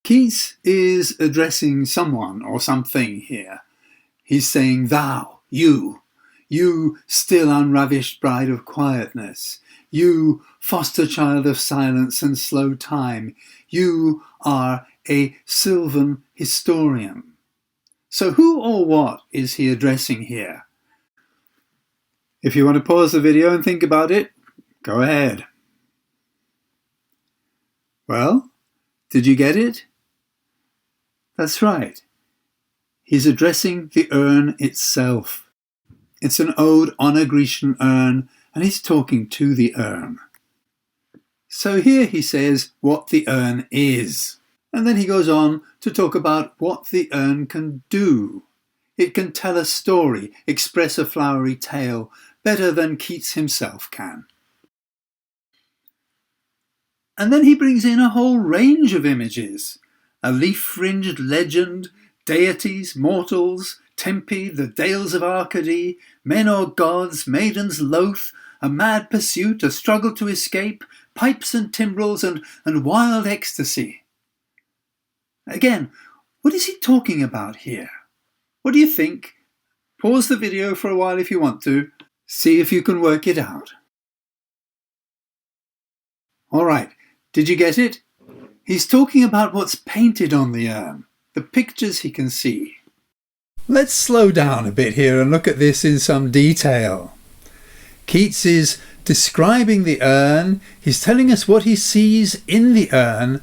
Keats is addressing someone or something here. He's saying, thou, you still unravished bride of quietness, you foster child of silence and slow time, you are a sylvan historian. So who or what is he addressing here? If you want to pause the video and think about it, go ahead. Well, did you get it? That's right. He's addressing the urn itself. It's an ode on a Grecian urn, and he's talking to the urn. So here he says what the urn is, and then he goes on to talk about what the urn can do. It can tell a story, express a flowery tale, better than Keats himself can. And then he brings in a whole range of images. A leaf-fringed legend, deities, mortals, Tempe, the dales of Arcady, men or gods, maidens loath, a mad pursuit, a struggle to escape, pipes and timbrels and wild ecstasy. Again, what is he talking about here? What do you think? Pause the video for a while if you want to. See if you can work it out. All right, did you get it? He's talking about what's painted on the urn, the pictures he can see. Let's slow down a bit here and look at this in some detail. Keats is describing the urn. He's telling us what he sees in the urn.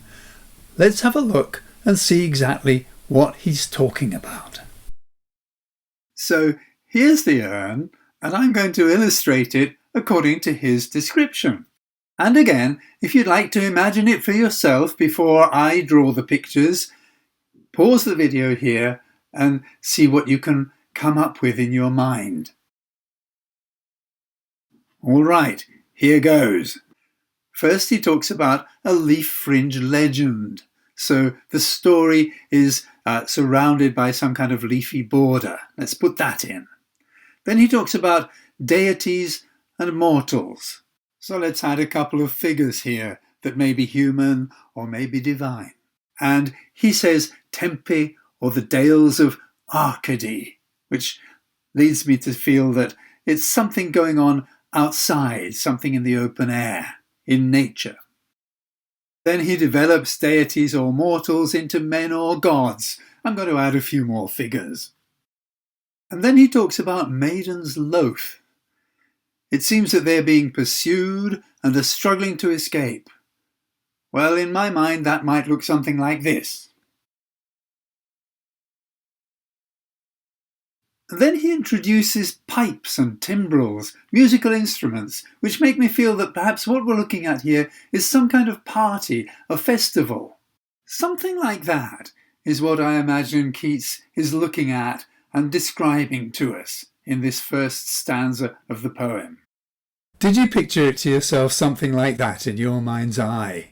Let's have a look and see exactly what he's talking about. So here's the urn, and I'm going to illustrate it according to his description. And again, if you'd like to imagine it for yourself before I draw the pictures, pause the video here and see what you can come up with in your mind. All right, here goes. First he talks about a leaf-fringed legend. So the story is surrounded by some kind of leafy border. Let's put that in. Then he talks about deities and mortals. So let's add a couple of figures here that may be human or may be divine. And he says Tempe or the dales of Arcady, which leads me to feel that it's something going on outside, something in the open air, in nature. Then he develops deities or mortals into men or gods. I'm going to add a few more figures. And then he talks about maidens loath. It seems that they're being pursued and are struggling to escape. Well, in my mind, that might look something like this. Then he introduces pipes and timbrels, musical instruments, which make me feel that perhaps what we're looking at here is some kind of party, a festival. Something like that is what I imagine Keats is looking at and describing to us in this first stanza of the poem. Did you picture it to yourself something like that in your mind's eye?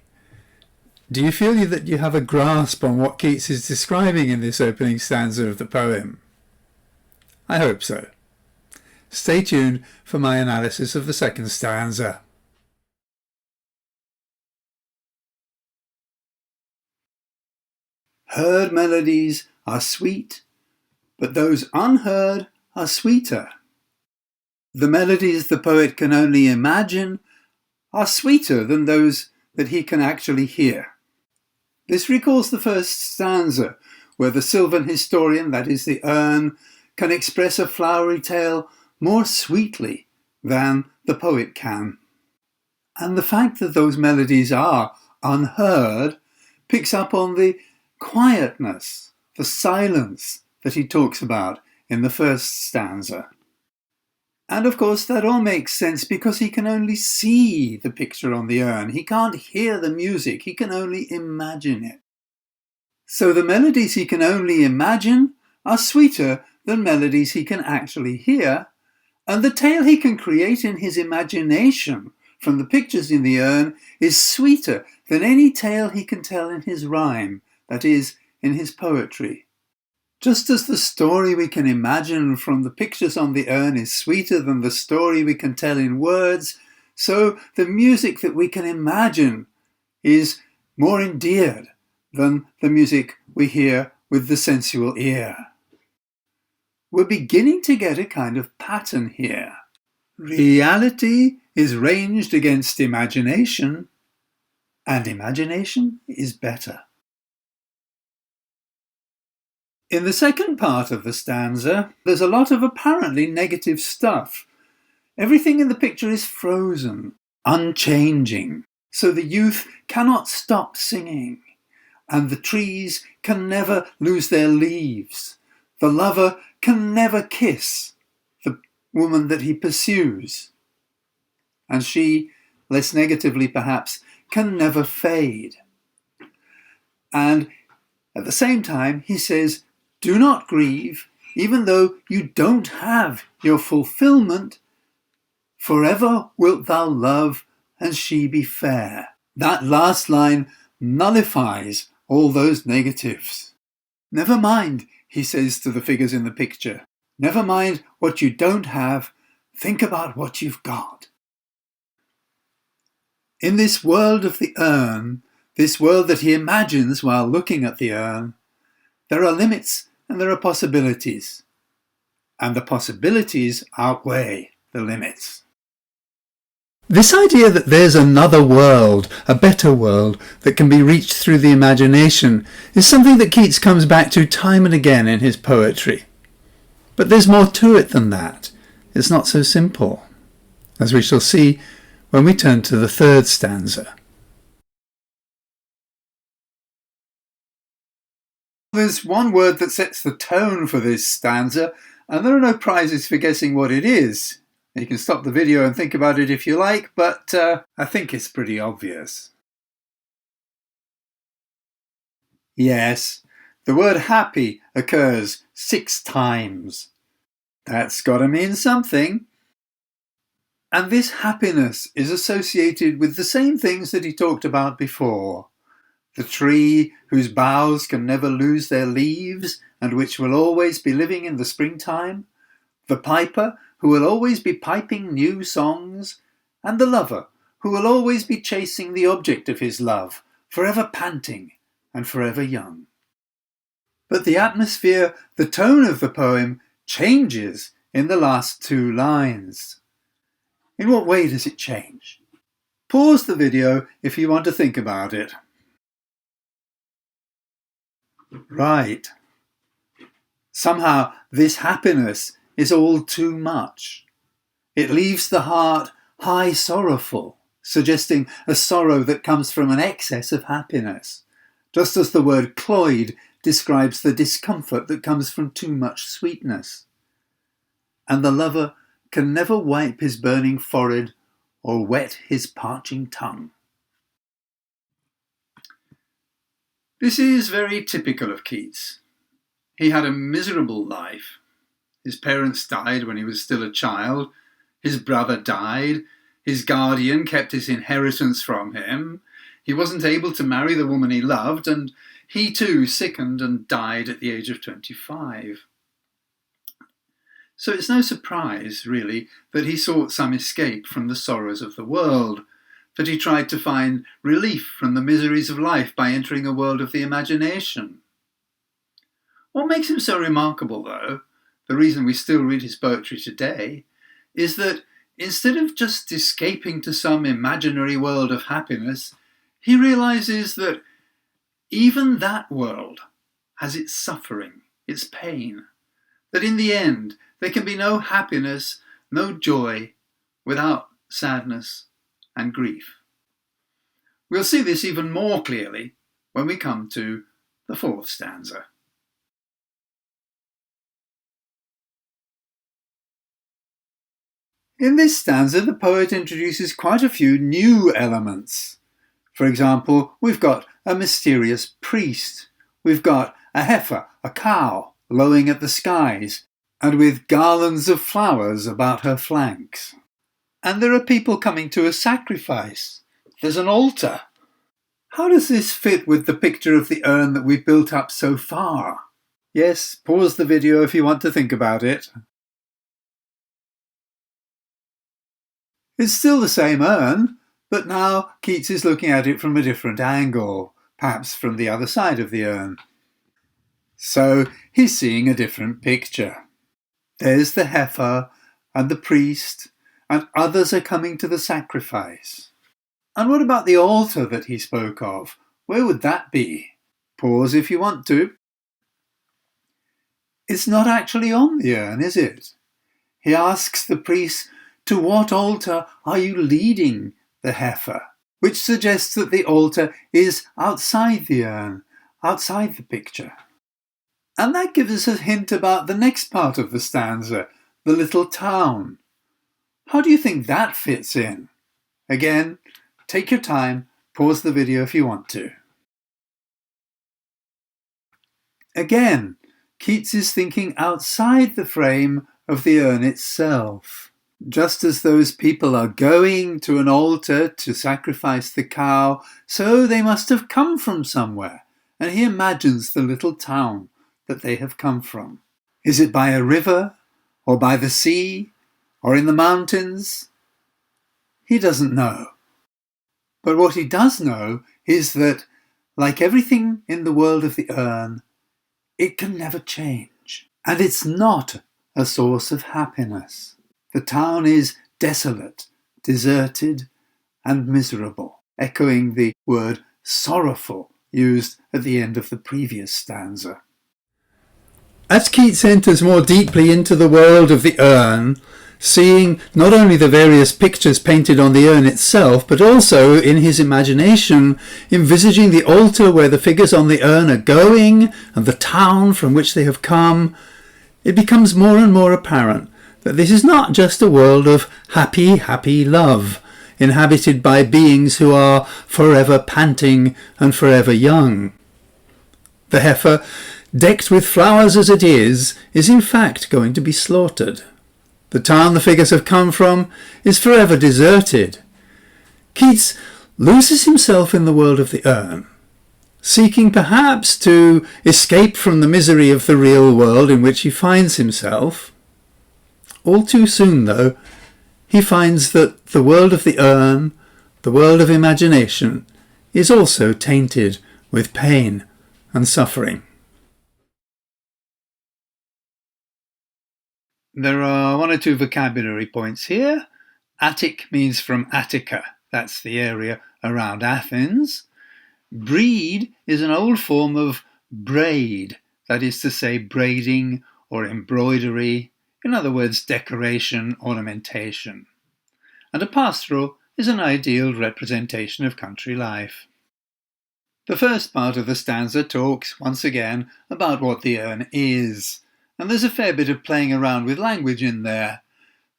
Do you feel that you have a grasp on what Keats is describing in this opening stanza of the poem? I hope so. Stay tuned for my analysis of the second stanza. Heard melodies are sweet, but those unheard are sweeter. The melodies the poet can only imagine are sweeter than those that he can actually hear. This recalls the first stanza, where the sylvan historian, that is the urn, can express a flowery tale more sweetly than the poet can. And the fact that those melodies are unheard picks up on the quietness, the silence that he talks about in the first stanza. And of course that all makes sense because he can only see the picture on the urn. He can't hear the music, he can only imagine it. So the melodies he can only imagine are sweeter than melodies he can actually hear, and the tale he can create in his imagination from the pictures in the urn is sweeter than any tale he can tell in his rhyme, that is, in his poetry. Just as the story we can imagine from the pictures on the urn is sweeter than the story we can tell in words, so the music that we can imagine is more endeared than the music we hear with the sensual ear. We're beginning to get a kind of pattern here. Reality is ranged against imagination, and imagination is better. In the second part of the stanza, there's a lot of apparently negative stuff. Everything in the picture is frozen, unchanging, so the youth cannot stop singing, and the trees can never lose their leaves. The lover can never kiss the woman that he pursues, and she, less negatively perhaps, can never fade. And at the same time, he says, do not grieve, even though you don't have your fulfillment. Forever wilt thou love, and she be fair. That last line nullifies all those negatives. Never mind, he says to the figures in the picture. Never mind what you don't have. Think about what you've got. In this world of the urn, this world that he imagines while looking at the urn, there are limits and there are possibilities. And the possibilities outweigh the limits. This idea that there's another world, a better world, that can be reached through the imagination is something that Keats comes back to time and again in his poetry. But there's more to it than that. It's not so simple, as we shall see when we turn to the third stanza. There's one word that sets the tone for this stanza, and there are no prizes for guessing what it is. You can stop the video and think about it if you like, but I think it's pretty obvious. Yes, the word happy occurs 6 times. That's got to mean something. And this happiness is associated with the same things that he talked about before. The tree whose boughs can never lose their leaves and which will always be living in the springtime. The piper who will always be piping new songs, and the lover who will always be chasing the object of his love, forever panting and forever young. But the atmosphere, the tone of the poem changes in the last 2 lines. In what way does it change? Pause the video if you want to think about it. Right. Somehow this happiness is all too much. It leaves the heart high sorrowful, suggesting a sorrow that comes from an excess of happiness, just as the word cloyed describes the discomfort that comes from too much sweetness. And the lover can never wipe his burning forehead or wet his parching tongue. This is very typical of Keats. He had a miserable life. His parents died when he was still a child. His brother died. His guardian kept his inheritance from him. He wasn't able to marry the woman he loved, and he too sickened and died at the age of 25. So it's no surprise, really, that he sought some escape from the sorrows of the world, that he tried to find relief from the miseries of life by entering a world of the imagination. What makes him so remarkable, though, the reason we still read his poetry today, is that instead of just escaping to some imaginary world of happiness, he realizes that even that world has its suffering, its pain, that in the end there can be no happiness, no joy, without sadness and grief. We'll see this even more clearly when we come to the 4th stanza. In this stanza, the poet introduces quite a few new elements. For example, we've got a mysterious priest. We've got a heifer, a cow, lowing at the skies, and with garlands of flowers about her flanks. And there are people coming to a sacrifice. There's an altar. How does this fit with the picture of the urn that we've built up so far? Yes, pause the video if you want to think about it. It's still the same urn, but now Keats is looking at it from a different angle. perhaps from the other side of the urn. So he's seeing a different picture. There's the heifer and the priest, and others are coming to the sacrifice. And what about the altar that he spoke of? Where would that be? Pause if you want to. It's not actually on the urn, is it? He asks the priest, to what altar are you leading the heifer? Which suggests that the altar is outside the urn, outside the picture. And that gives us a hint about the next part of the stanza, the little town. How do you think that fits in? Again, take your time, pause the video if you want to. Again, Keats is thinking outside the frame of the urn itself. Just as those people are going to an altar to sacrifice the cow, so they must have come from somewhere, and he imagines the little town that they have come from. Is it by a river, or by the sea, or in the mountains? He doesn't know. But what he does know is that, like everything in the world of the urn, it can never change, and it's not a source of happiness. The town is desolate, deserted, and miserable, echoing the word sorrowful used at the end of the previous stanza. As Keats enters more deeply into the world of the urn, seeing not only the various pictures painted on the urn itself, but also in his imagination, envisaging the altar where the figures on the urn are going and the town from which they have come, it becomes more and more apparent that this is not just a world of happy, happy love, inhabited by beings who are forever panting and forever young. The heifer, decked with flowers as it is in fact going to be slaughtered. The town the figures have come from is forever deserted. Keats loses himself in the world of the urn, seeking perhaps to escape from the misery of the real world in which he finds himself. All too soon, though, he finds that the world of the urn, the world of imagination, is also tainted with pain and suffering. There are one or two vocabulary points here. Attic means from Attica, that's the area around Athens. Breed is an old form of braid, that is to say braiding or embroidery, in other words decoration, ornamentation. And a pastoral is an ideal representation of country life. The first part of the stanza talks, once again, about what the urn is. And there's a fair bit of playing around with language in there.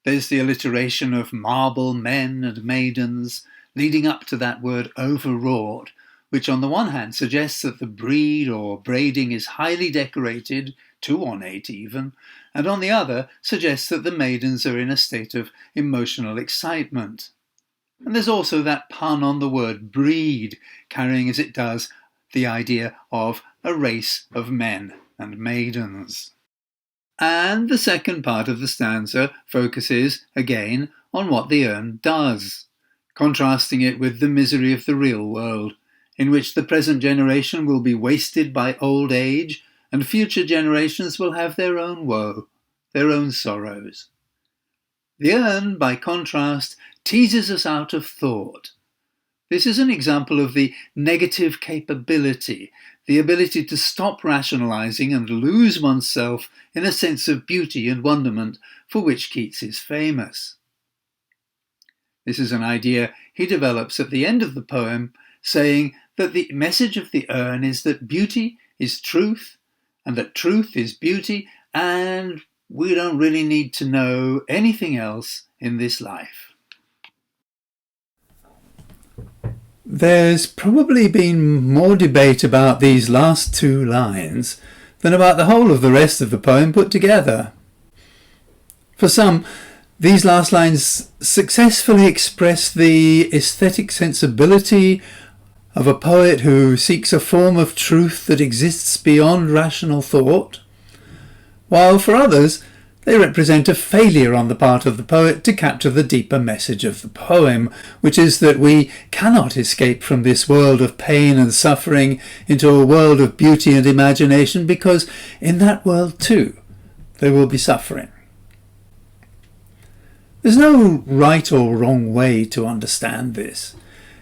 There's the alliteration of marble men and maidens, leading up to that word overwrought, which on the one hand suggests that the breed or braiding is highly decorated, too ornate even, and on the other suggests that the maidens are in a state of emotional excitement. And there's also that pun on the word breed, carrying as it does the idea of a race of men and maidens. And the second part of the stanza focuses, again, on what the urn does, contrasting it with the misery of the real world, in which the present generation will be wasted by old age, and future generations will have their own woe, their own sorrows. The urn, by contrast, teases us out of thought. This is an example of the negative capability, the ability to stop rationalizing and lose oneself in a sense of beauty and wonderment for which Keats is famous. This is an idea he develops at the end of the poem, saying that the message of the urn is that beauty is truth, and that truth is beauty, and we don't really need to know anything else in this life. There's probably been more debate about these last two lines than about the whole of the rest of the poem put together. For some, these last lines successfully express the aesthetic sensibility of a poet who seeks a form of truth that exists beyond rational thought, while for others, They represent a failure on the part of the poet to capture the deeper message of the poem, which is that we cannot escape from this world of pain and suffering into a world of beauty and imagination, because in that world too there will be suffering. There's no right or wrong way to understand this.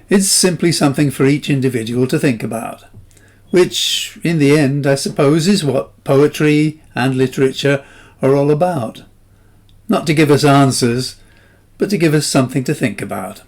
It's simply something for each individual to think about, which, in the end, I suppose, is what poetry and literature are all about. Not to give us answers, but to give us something to think about.